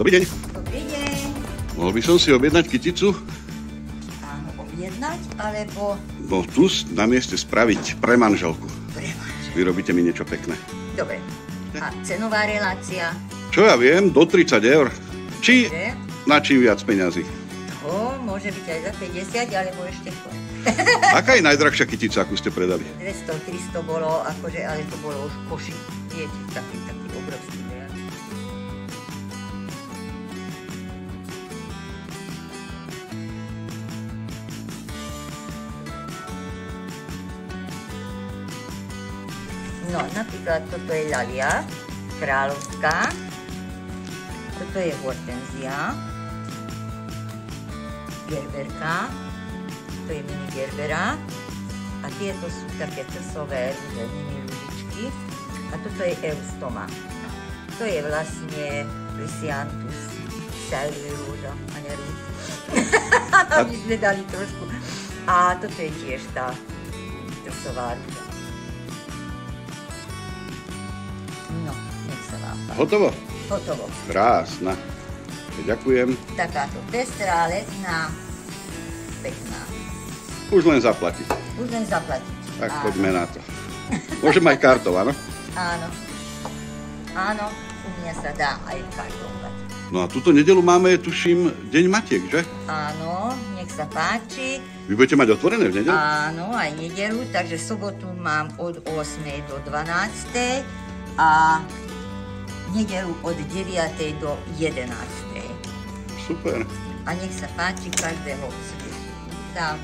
Dobrý deň. Dobrý deň. Mohol by som si objednať kyticu? Áno, objednať, alebo... No tu na mieste spraviť pre manželku. Pre manželku. Vyrobíte mi niečo pekné. Dobre. A cenová relácia? Čo ja viem, do 30 eur. Či Dobre. na čím viac peňazí. To môže byť aj za 50, alebo ešte chod. Aká je najdrahšia kytica, akú ste predali? 200, 300 bolo, akože, ale to bolo už koši. Viete, taký obrovský veľa. No, napríklad toto je lalia, kráľovská. Toto je hortenzia, gerberka, to je mini gerbera a tieto sú také trsové mini ružičky a toto je eustoma. To je vlastne Lysianthus salvia a nerúd. Aby sme dali trošku. A toto je tiež tá trsová rúža. No, nech sa vám páči. Hotovo? Hotovo. Krásna. Ďakujem. Takáto pestrá, letná, pekná. Už len zaplatiť. Už len zaplatiť. Tak Áno. poďme na to. Môžem aj kartou, áno? Áno. Áno, u mňa sa dá aj kartovať. No a túto nedeľu máme, tuším, Deň Matiek, že? Áno, nech sa páči. Vy budete mať otvorené v nedeľu? Áno, aj nedeľu, takže sobotu mám od 8. do 12. a nedeľu od 9. do 11. Super. A nech sa páči každého. Tam